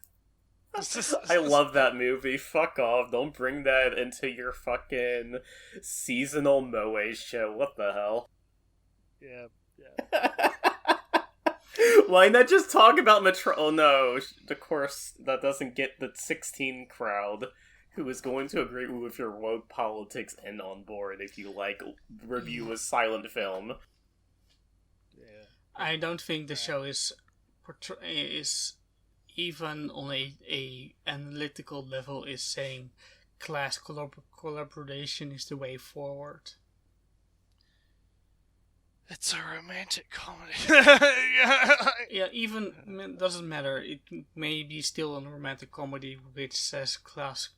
I love that movie. Fuck off. Don't bring that into your fucking seasonal Moe show. What the hell? Yeah. Why not just talk about Metro? Oh no, of course, that doesn't get the 16 crowd who is going to agree with your woke politics and on board if you review a silent film. Yeah. I don't think the show is even on a analytical level is saying class collaboration is the way forward. It's a romantic comedy. Yeah, even doesn't matter. It may be still a romantic comedy which says class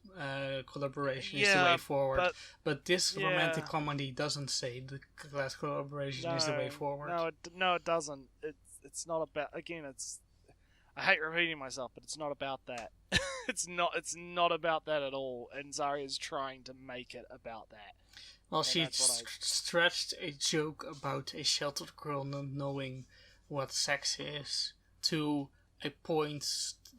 collaboration is the way forward. But this romantic comedy doesn't say the class collaboration is the way forward. No, it doesn't. It's not about. Again, it's. I hate repeating myself, but it's not about that. It's not about that at all. And Zarya's trying to make it about that. Well, she stretched a joke about a sheltered girl not knowing what sex is to a point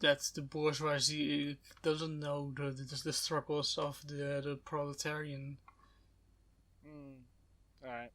that the bourgeoisie doesn't know the struggles of the proletarian. Alright.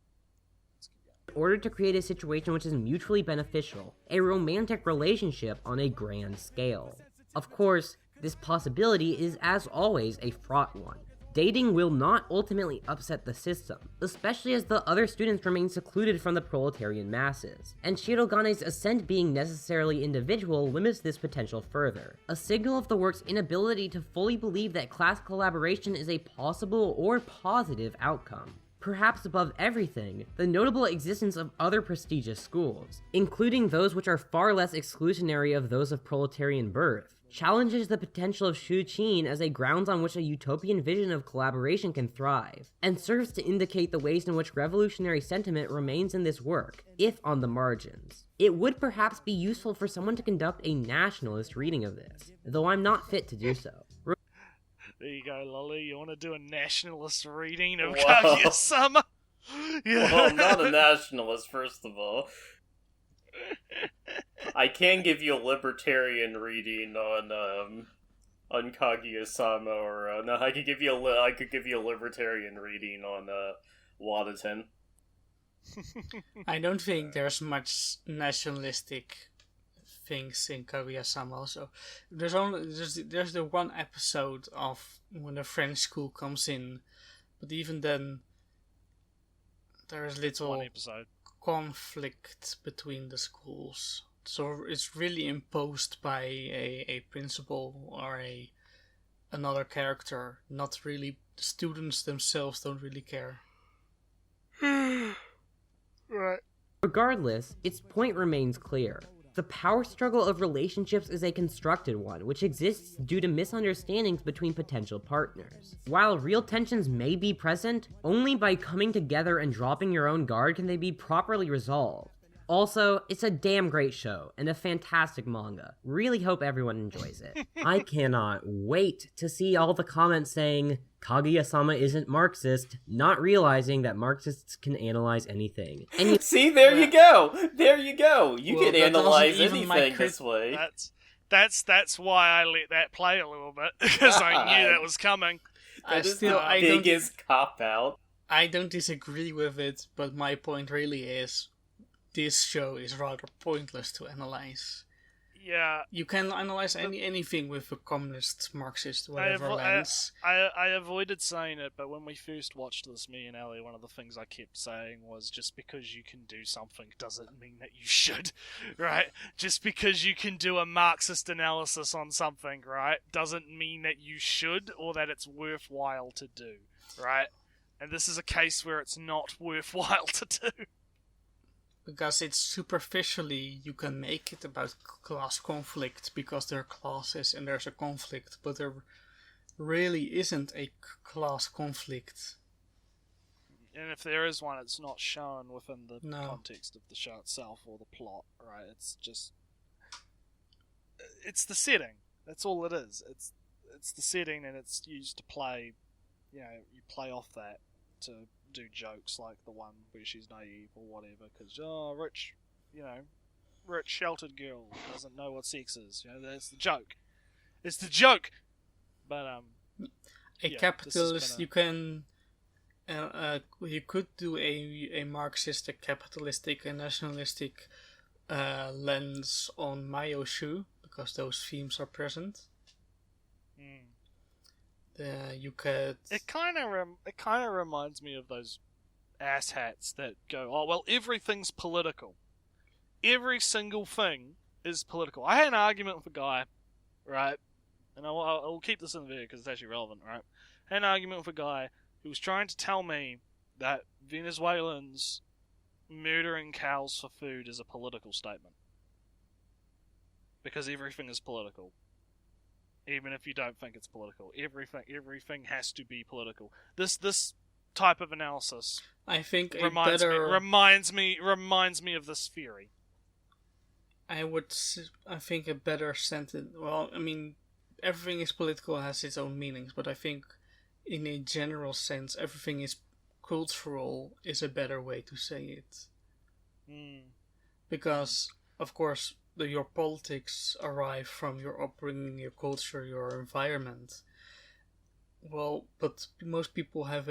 In order to create a situation which is mutually beneficial, a romantic relationship on a grand scale. Of course, this possibility is, as always, a fraught one. Dating will not ultimately upset the system, especially as the other students remain secluded from the proletarian masses, and Shirogane's ascent being necessarily individual limits this potential further, a signal of the work's inability to fully believe that class collaboration is a possible or positive outcome. Perhaps above everything, the notable existence of other prestigious schools, including those which are far less exclusionary of those of proletarian birth, challenges the potential of Shuqin as a grounds on which a utopian vision of collaboration can thrive, and serves to indicate the ways in which revolutionary sentiment remains in this work, if on the margins. It would perhaps be useful for someone to conduct a nationalist reading of this, though I'm not fit to do so. There you go, Lolly. You want to do a nationalist reading of Wow. Kaguya-sama? Yeah. Well, I'm not a nationalist, first of all. I can give you a libertarian reading on Kaguya-sama, or no, I could give you a libertarian reading on Wadaten. I don't think there's much nationalistic things in Kaguya-sama. Also, there's the one episode of when the French school comes in, but even then, there's little One episode. conflict between the schools. So it's really imposed by a principal or another character. Not really, the students themselves don't really care. Right. Regardless, its point remains clear. The power struggle of relationships is a constructed one, which exists due to misunderstandings between potential partners. While real tensions may be present, only by coming together and dropping your own guard can they be properly resolved. Also, it's a damn great show, and a fantastic manga. Really hope everyone enjoys it. I cannot wait to see all the comments saying, Kaguya-sama isn't Marxist, not realizing that Marxists can analyze anything. And See, there you go! There you go! You Well, can that analyze wasn't even my anything this way. That's why I let that play a little bit, because I knew that was coming. That is the I don't biggest cop-out. I don't disagree with it, but my point really is this show is rather pointless to analyze. Yeah. You can analyze anything with a communist, Marxist, whatever lens. I avoided saying it, but when we first watched this, me and Ellie, one of the things I kept saying was, just because you can do something doesn't mean that you should, right? Just because you can do a Marxist analysis on something, right, doesn't mean that you should or that it's worthwhile to do, right? And this is a case where it's not worthwhile to do. Because it's superficially, you can make it about class conflict because there are classes and there's a conflict, but there really isn't a class conflict. And if there is one, it's not shown within the No. context of the show itself or the plot, right? It's just... It's the setting. That's all it is. It's the setting, and it's used to play... You know, you play off that to do jokes like the one where she's naive or whatever, because, rich sheltered girl doesn't know what sex is. You know, that's the joke. It's the joke! But, A capitalist, you can... you could do a Marxist, a capitalistic, a nationalistic lens on Mayoshu, because those themes are present. You could... It kind of reminds me of those asshats that go, oh, well, everything's political. Every single thing is political. I had an argument with a guy, right? And I'll keep this in the video because it's actually relevant, right? I had an argument with a guy who was trying to tell me that Venezuelans murdering cows for food is a political statement. Because everything is political. Even if you don't think it's political. Everything has to be political. This type of analysis I think reminds me of this theory. I think a better sentence... Well, I mean, everything is political, has its own meanings, but I think in a general sense, everything is cultural is a better way to say it. Because, of course, your politics arrive from your upbringing, your culture, your environment. Well, but most people have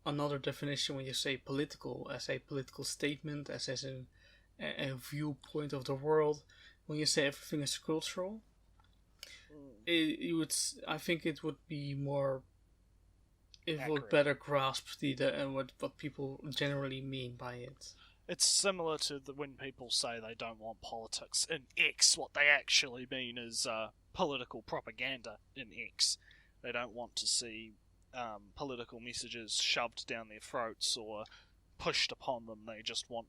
another definition when you say political, as a political statement, as a viewpoint of the world. When you say everything is cultural, I think it would be more it would accurate. better grasp what people generally mean by it. It's similar to when people say they don't want politics in X. What they actually mean is political propaganda in X. They don't want to see political messages shoved down their throats or pushed upon them. They just want,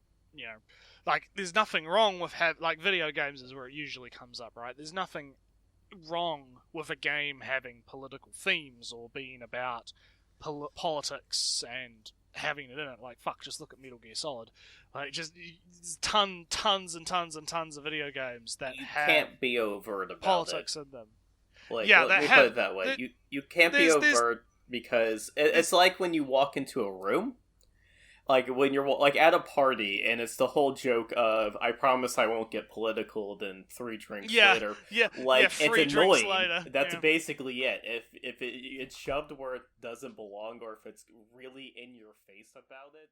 like, there's nothing wrong with like video games is where it usually comes up, right? There's nothing wrong with a game having political themes or being about politics and having it in it. Like, fuck, just look at Metal Gear Solid. Like, just tons and tons and tons of video games that can't be overt about politics it. in them. Like, Yeah, let me put it that way. You can't be overt because it's like when you walk into a room. Like, when you're, like, at a party, and it's the whole joke of, I promise I won't get political, then 3 drinks later. Like, it's annoying. Later. That's basically it. If it's shoved where it doesn't belong, or if it's really in your face about it...